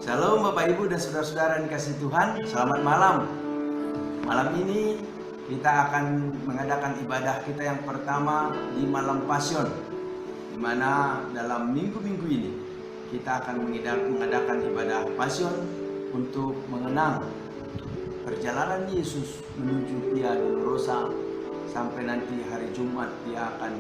Shalom Bapak Ibu dan saudara-saudara yang dikasihi Tuhan, selamat malam. Malam ini kita akan mengadakan ibadah kita yang pertama di malam Pasion, di mana dalam minggu-minggu ini kita akan mengadakan ibadah Pasion untuk mengenang perjalanan Yesus menuju Via Dolorosa sampai nanti hari Jumat dia akan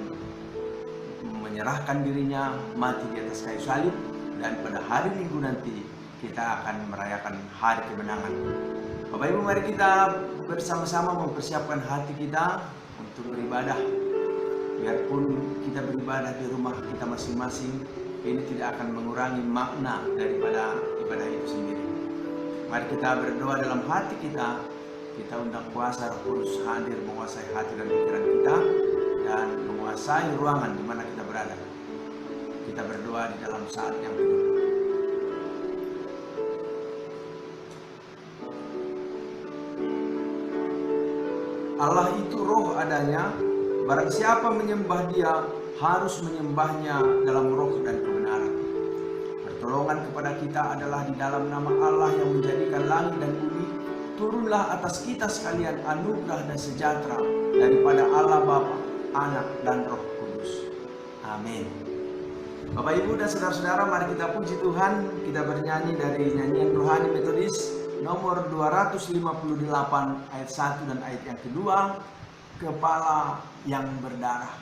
menyerahkan dirinya mati di atas kayu salib, dan pada hari Minggu nanti kita akan merayakan hari kemenangan. Bapak Ibu, mari kita bersama-sama mempersiapkan hati kita untuk beribadah. Biarpun kita beribadah di rumah kita masing-masing, ini tidak akan mengurangi makna daripada ibadah itu sendiri. Mari kita berdoa dalam hati kita. Kita undang kuasa Roh Kudus hadir menguasai hati dan pikiran kita dan menguasai ruangan di mana kita berada. Kita berdoa di dalam saat yang teduh. Allah itu roh adanya, barang siapa menyembah dia harus menyembahnya dalam roh dan kebenaran. Pertolongan kepada kita adalah di dalam nama Allah yang menjadikan langit dan bumi. Turunlah atas kita sekalian anugerah dan sejahtera daripada Allah Bapa, Anak dan Roh Kudus. Amin. Bapak Ibu dan saudara-saudara, mari kita puji Tuhan. Kita bernyanyi dari nyanyian rohani metodis nomor 258 ayat 1 dan ayat yang kedua, kepala yang berdarah.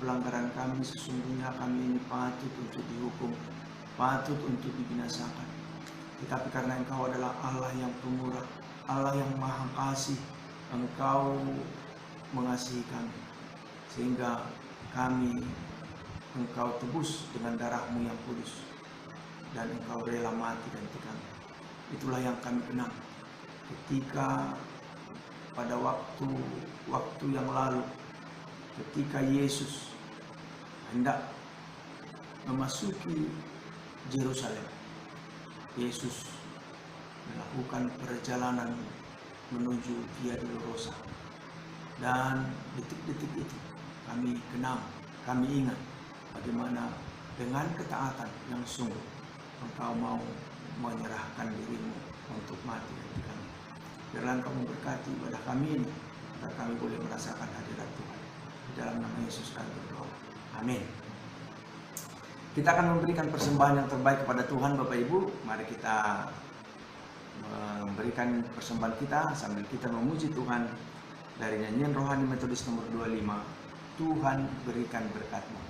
Pelanggaran kami, sesungguhnya kami ini patut untuk dihukum, patut untuk dibinasakan. Tetapi karena Engkau adalah Allah yang pemurah, Allah yang maha kasih, Engkau mengasihi kami, sehingga kami Engkau tebus dengan darah-Mu yang kudus, dan Engkau rela mati ganti kami. Itulah yang kami kenang ketika pada waktu yang lalu, ketika Yesus hendak memasuki Yerusalem. Yesus melakukan perjalanan menuju Via Dolorosa, Dan detik-detik itu kami kenal, kami ingat bagaimana dengan ketaatan yang sungguh Engkau mau menyerahkan dirimu untuk mati bagi kami. Biarlah Engkau memberkati ibadah kami ini, agar kami boleh merasakan hadirat Tuhan. Di dalam nama Yesus kami berdoa. Amin. Kita akan memberikan persembahan yang terbaik kepada Tuhan, Bapak Ibu. Mari kita memberikan persembahan kita sambil kita memuji Tuhan dari nyanyian rohani Metodis nomor 25. Tuhan berikan berkat-Mu.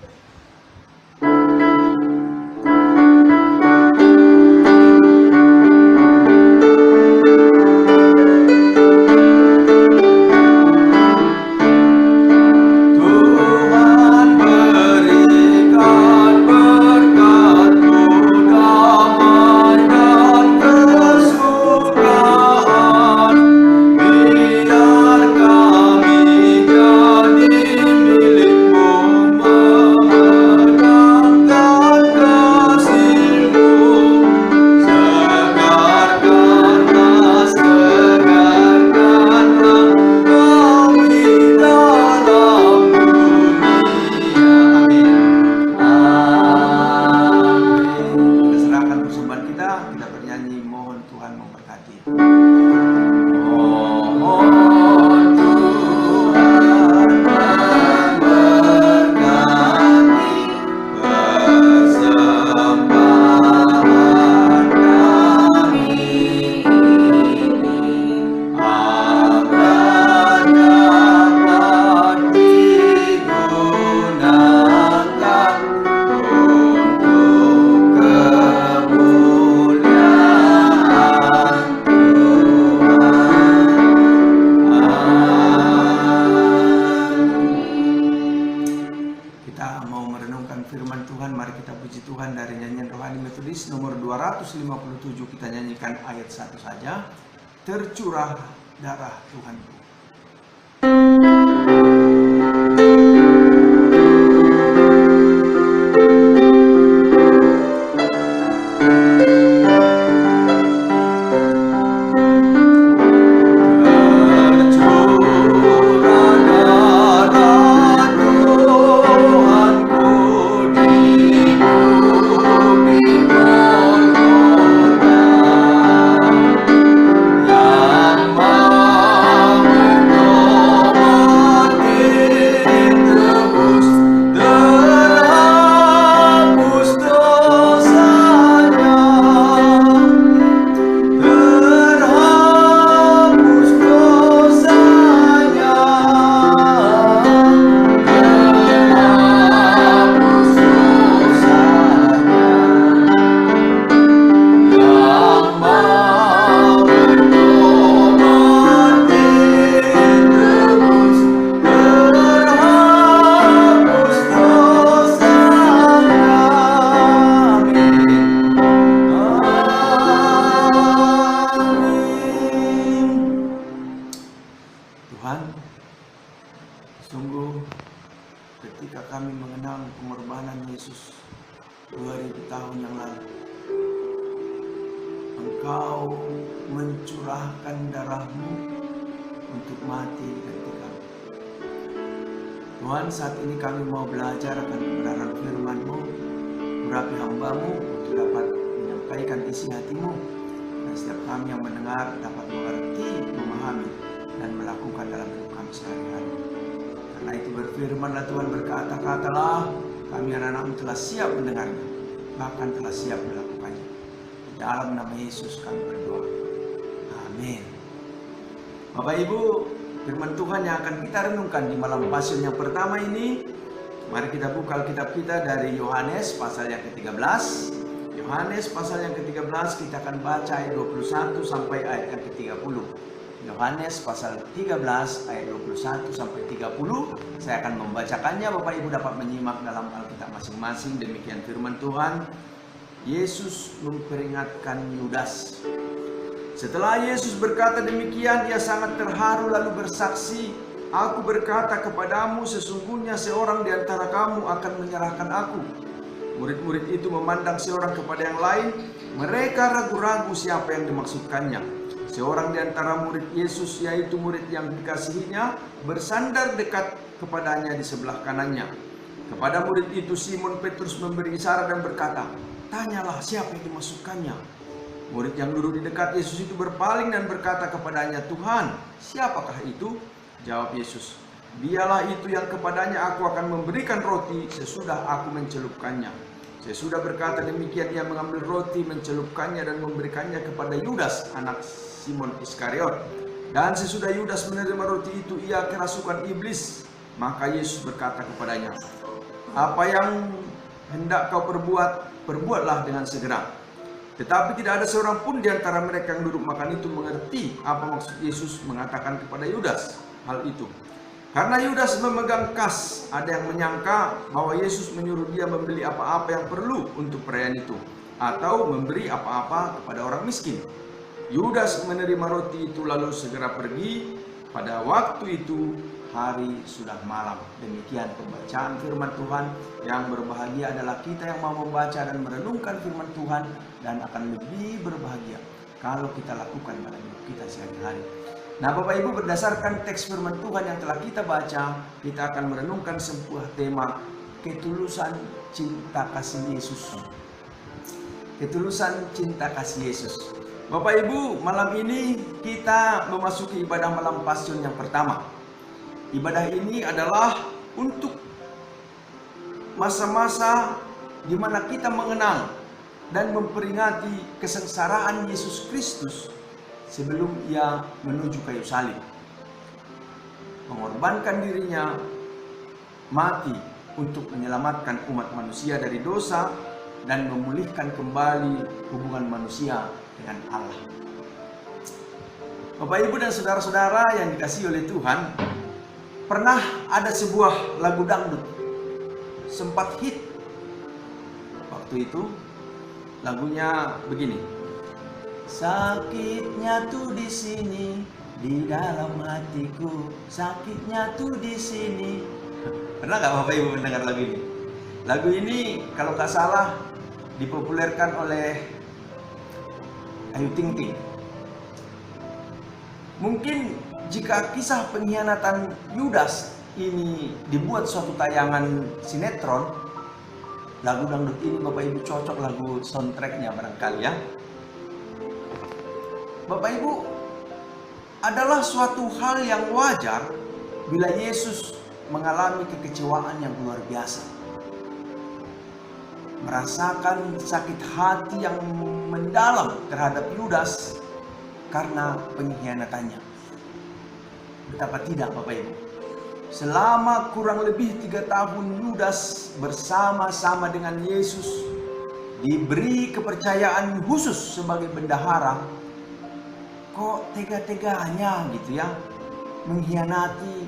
Nomor 257 kita nyanyikan ayat 1 saja. Tercurah darah Tuhanku. Engkau mencurahkan darah-Mu untuk mati ganti kami. Tuhan, saat ini kami mau belajar akan kebenaran firman-Mu. Urapi hamba-Mu untuk dapat menyampaikan isi hati-Mu, dan setiap kami yang mendengar dapat mengerti, memahami, dan melakukan dalam hidup kami sehari-hari. Karena itu berfirman-Lah Tuhan, berkata-katalah, kami anak-anak-Mu telah siap mendengarnya, bahkan telah siap melakukannya. Dalam nama Yesus kami berdoa. Amin. Bapak Ibu, firman Tuhan yang akan kita renungkan di malam Pasion yang pertama ini, mari kita buka Alkitab kita dari Yohanes pasal yang ke-13. Yohanes pasal yang ke-13 kita akan baca ayat 21 sampai ayat yang ke-30. Yohanes pasal 13 ayat 21 sampai 30. Saya akan membacakannya, Bapak Ibu dapat menyimak dalam Alkitab masing-masing. Demikian firman Tuhan. Yesus memperingatkan Yudas. Setelah Yesus berkata demikian, ia sangat terharu lalu bersaksi, "Aku berkata kepadamu, sesungguhnya seorang di antara kamu akan menyerahkan aku." Murid-murid itu memandang seorang kepada yang lain. Mereka ragu-ragu siapa yang dimaksudkannya. seorang di antara murid Yesus, yaitu murid yang dikasihinya, bersandar dekat kepadanya di sebelah kanannya. Kepada murid itu Simon Petrus memberi isyarat dan berkata, "Tanyalah siapa yang dimasukkannya." Murid yang duduk di dekat Yesus itu berpaling dan berkata kepadanya, "Tuhan, siapakah itu?" Jawab Yesus, "Dialah itu yang kepadanya aku akan memberikan roti sesudah aku mencelupkannya." Sesudah berkata demikian, ia mengambil roti, mencelupkannya dan memberikannya kepada Yudas, anak Simon Iskariot. Dan sesudah Yudas menerima roti itu, ia kerasukan iblis. Maka Yesus berkata kepadanya, "Apa yang hendak kau perbuat, perbuatlah dengan segera." Tetapi tidak ada seorang pun di antara mereka yang duduk makan itu mengerti apa maksud Yesus mengatakan kepada Yudas hal itu. Karena Yudas memegang kas, ada yang menyangka bahwa Yesus menyuruh dia membeli apa-apa yang perlu untuk perayaan itu, atau memberi apa-apa kepada orang miskin. Yudas menerima roti itu lalu segera pergi. Pada waktu itu hari sudah malam. Demikian pembacaan firman Tuhan. Yang berbahagia adalah kita yang mau membaca dan merenungkan firman Tuhan, dan akan lebih berbahagia kalau kita lakukan dalam hidup kita sehari-hari. Nah, Bapak Ibu, berdasarkan teks firman Tuhan yang telah kita baca, kita akan merenungkan sebuah tema, ketulusan cinta kasih Yesus. Ketulusan cinta kasih Yesus. Bapak Ibu, malam ini kita memasuki ibadah malam Paskah yang pertama. Ibadah ini adalah untuk masa-masa di mana kita mengenang dan memperingati kesengsaraan Yesus Kristus sebelum ia menuju kayu salib, mengorbankan dirinya mati untuk menyelamatkan umat manusia dari dosa dan memulihkan kembali hubungan manusia dengan Allah. Bapak Ibu dan saudara-saudara yang dikasihi oleh Tuhan, pernah ada sebuah lagu dangdut sempat hit. Waktu itu lagunya begini. Sakitnya tuh di sini, di dalam hatiku. Sakitnya tuh di sini. Pernah nggak Bapak Ibu mendengar lagu ini? Lagu ini kalau nggak salah dipopulerkan oleh Ayu Ting Ting. Mungkin jika kisah pengkhianatan Yudas ini dibuat suatu tayangan sinetron, lagu dangdut ini Bapak Ibu cocok lagu soundtracknya barangkali ya. Bapak Ibu, adalah suatu hal yang wajar bila Yesus mengalami kekecewaan yang luar biasa. Merasakan sakit hati yang mendalam terhadap Yudas karena pengkhianatannya. Betapa tidak Bapak Ibu, selama kurang lebih 3 tahun Yudas bersama-sama dengan Yesus, diberi kepercayaan khusus sebagai bendahara, kok tega-teganya gitu ya mengkhianati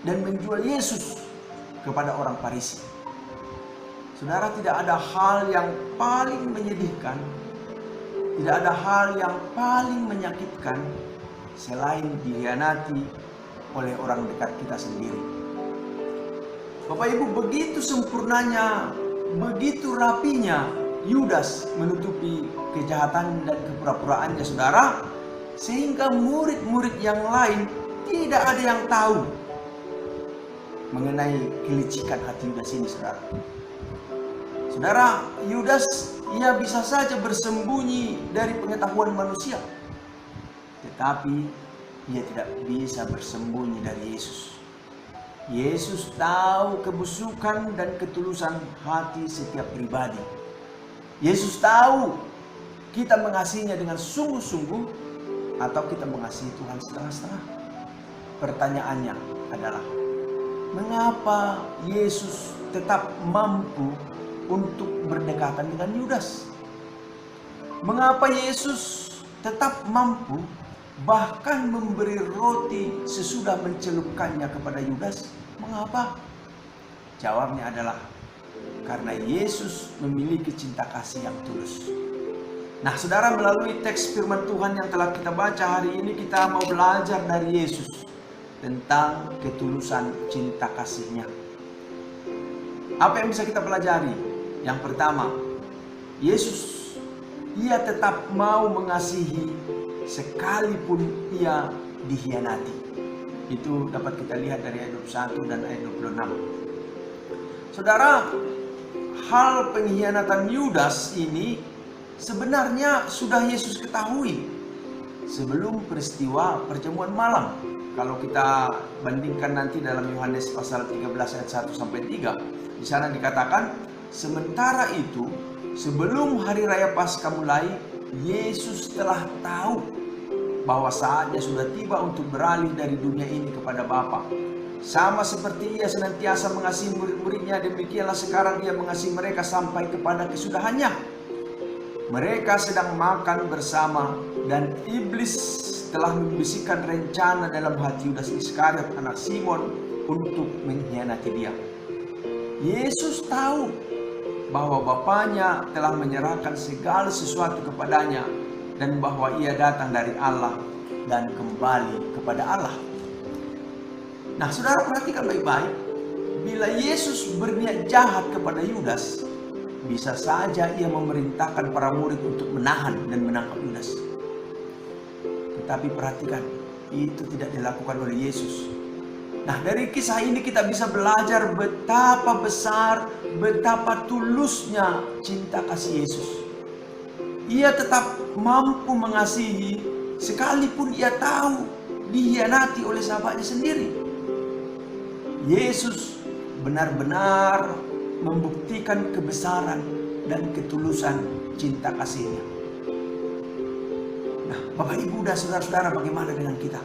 dan menjual Yesus kepada orang Farisi. Saudara, tidak ada hal yang paling menyedihkan, tidak ada hal yang paling menyakitkan selain dikhianati oleh orang dekat kita sendiri. Bapak Ibu, begitu sempurnanya, begitu rapinya Yudas menutupi kejahatan dan kepura-puraannya, saudara, sehingga murid-murid yang lain tidak ada yang tahu mengenai kelicikan hati Yudas ini, saudara. Saudara, Yudas ia bisa saja bersembunyi dari pengetahuan manusia, tetapi ia tidak bisa bersembunyi dari Yesus. Yesus tahu kebusukan dan ketulusan hati setiap pribadi. Yesus tahu kita mengasihinya dengan sungguh-sungguh atau kita mengasihi Tuhan setengah-setengah. Pertanyaannya adalah, mengapa Yesus tetap mampu untuk berdekatan dengan Yudas? Mengapa Yesus tetap mampu bahkan memberi roti sesudah mencelupkannya kepada Yudas? Mengapa? Jawabnya adalah karena Yesus memiliki cinta kasih yang tulus. Nah, saudara, melalui teks firman Tuhan yang telah kita baca hari ini, kita mau belajar dari Yesus tentang ketulusan cinta kasih-Nya. Apa yang bisa kita pelajari? Yang pertama, Yesus ia tetap mau mengasihi sekalipun ia dikhianati. Itu dapat kita lihat dari ayat 21 dan ayat 26. Saudara, hal pengkhianatan Yudas ini sebenarnya sudah Yesus ketahui sebelum peristiwa perjamuan malam. Kalau kita bandingkan nanti dalam Yohanes pasal 13 ayat 1 sampai 3, di sana dikatakan, sementara itu sebelum hari raya Paskah mulai, Yesus telah tahu bahwa saatnya sudah tiba untuk beralih dari dunia ini kepada Bapa. Sama seperti ia senantiasa mengasihi murid-muridnya, demikianlah sekarang ia mengasihi mereka sampai kepada kesudahannya. Mereka sedang makan bersama dan iblis telah membisikkan rencana dalam hati Yudas Iskariot anak Simon untuk mengkhianati dia. Yesus tahu bahwa Bapanya telah menyerahkan segala sesuatu kepadanya dan bahwa ia datang dari Allah dan kembali kepada Allah. Nah, saudara perhatikan baik-baik. Bila Yesus berniat jahat kepada Yudas, bisa saja ia memerintahkan para murid untuk menahan dan menangkap Yudas. Tetapi perhatikan, itu tidak dilakukan oleh Yesus. Nah, dari kisah ini kita bisa belajar betapa besar, betapa tulusnya cinta kasih Yesus. Ia tetap mampu mengasihi sekalipun ia tahu dikhianati oleh sahabatnya sendiri. Yesus benar-benar membuktikan kebesaran dan ketulusan cinta kasihnya. Nah, Bapak Ibu dan saudara-saudara, bagaimana dengan kita?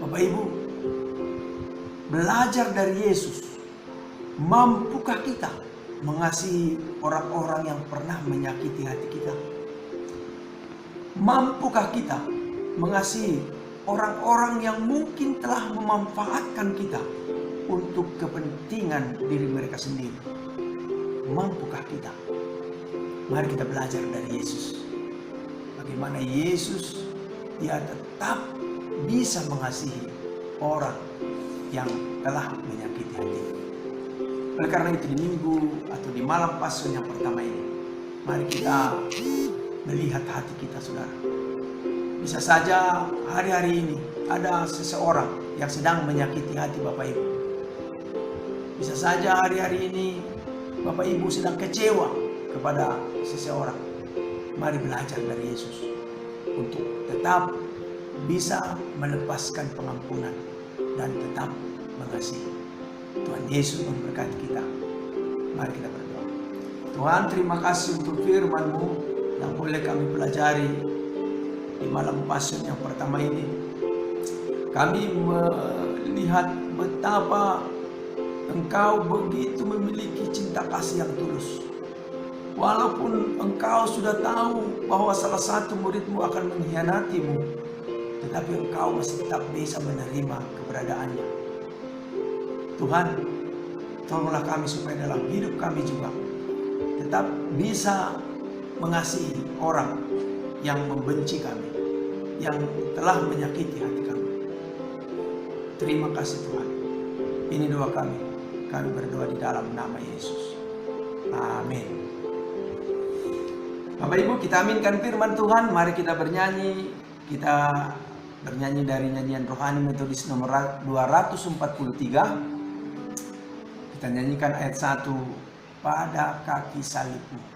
Bapak Ibu, belajar dari Yesus, mampukah kita mengasihi orang-orang yang pernah menyakiti hati kita? Mampukah kita mengasihi orang-orang yang mungkin telah memanfaatkan kita untuk kepentingan diri mereka sendiri? Mampukah kita? Mari kita belajar dari Yesus. Bagaimana Yesus, dia tetap bisa mengasihi orang yang telah menyakiti hati. Oleh karena itu, di minggu atau di malam Paskah yang pertama ini, mari kita melihat hati kita, saudara. Bisa saja hari-hari ini ada seseorang yang sedang menyakiti hati Bapak Ibu. Bisa saja hari-hari ini Bapak Ibu sedang kecewa kepada seseorang. Mari belajar dari Yesus untuk tetap bisa melepaskan pengampunan dan tetap mengasihi. Tuhan Yesus memberkati kita. Mari kita berdoa. Tuhan, terima kasih untuk firman-Mu yang boleh kami pelajari di malam Paskah yang pertama ini. Kami melihat betapa Engkau begitu memiliki cinta kasih yang tulus. Walaupun Engkau sudah tahu bahwa salah satu murid-Mu akan mengkhianati-Mu, tetapi Engkau masih tetap bisa menerima keberadaannya. Tuhan, tolonglah kami supaya dalam hidup kami juga tetap bisa mengasihi orang yang membenci kami, yang telah menyakiti hati kami. Terima kasih Tuhan. Ini doa kami. Kami berdoa di dalam nama Yesus. Amin. Bapak Ibu, kita aminkan firman Tuhan. Mari kita bernyanyi. Kita bernyanyi dari nyanyian rohani metodis nomor 243. Kita nyanyikan ayat 1, pada kaki salibmu.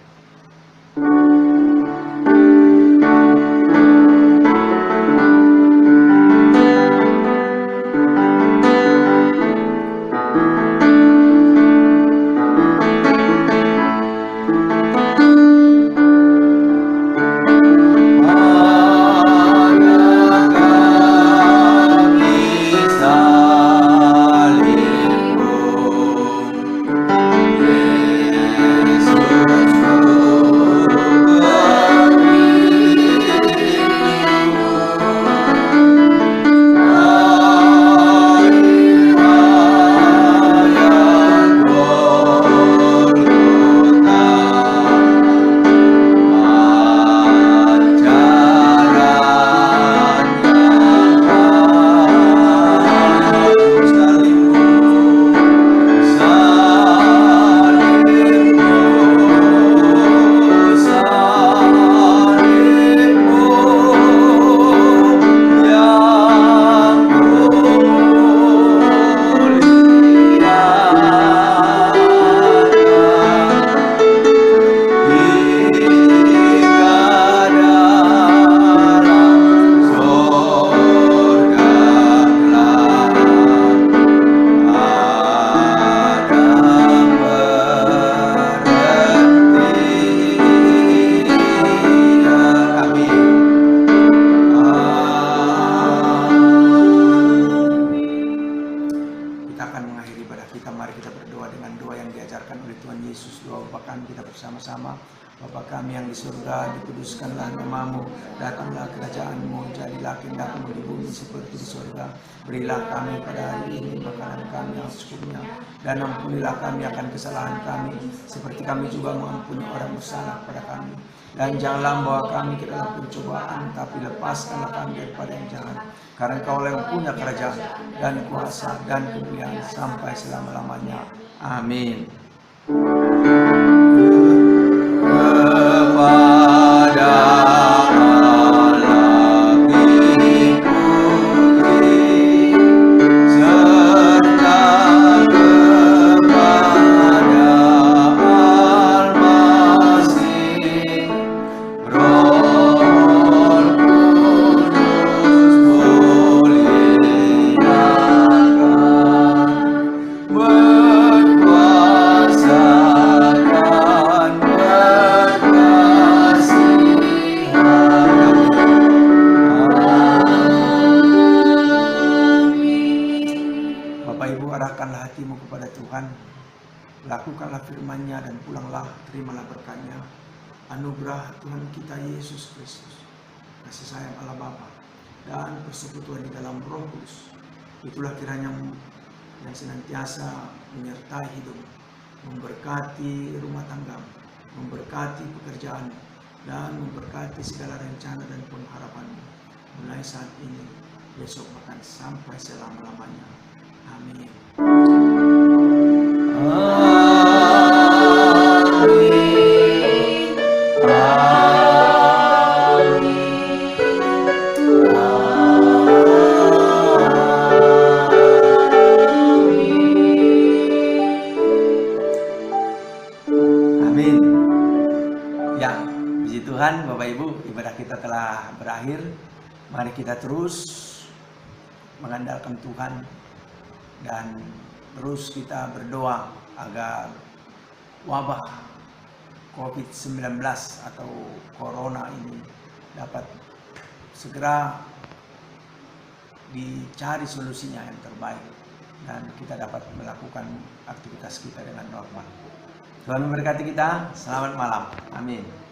Yesus kita bersama-sama. Bapa kami yang di surga, dikuduskanlah namamu, datanglah kerajaan-Mu, jadilah kehendak-Mu di bumi seperti di surga. Berilah kami pada hari ini makanan kami yang secukupnya, dan ampunilah kami akan kesalahan kami, seperti kami juga mengampuni orang bersalah pada kami. Dan janganlah membawa kami ke dalam pencobaan, tapi lepaskanlah kami daripada yang jahat. Karena Engkau yang punya kerajaan dan kuasa dan kemuliaan sampai selama-lamanya. Amin. Kepada Allah dipuji, serta kepada Al-Masih, Roh Kudus muliakan, berkuasa dan Bapak Ibu, arahkanlah hatimu kepada Tuhan, lakukanlah firman-Nya dan pulanglah, terimalah berkat-Nya. Anugerah Tuhan kita Yesus Kristus, kasih sayang Allah Bapa, dan persekutuan di dalam Roh Kudus, itulah kiranya yang senantiasa menyertai hidup, memberkati rumah tangga, memberkati pekerjaan, dan memberkati segala rencana dan pengharapanmu, mulai saat ini, besok bahkan sampai selama-lamanya. Amin. Amin. Ya, puji Tuhan, Bapak Ibu, ibadah kita telah berakhir. Mari kita terus mengandalkan Tuhan dan terus kita berdoa agar wabah COVID-19 atau Corona ini dapat segera dicari solusinya yang terbaik dan kita dapat melakukan aktivitas kita dengan normal. Tuhan memberkati kita. Selamat malam. Amin.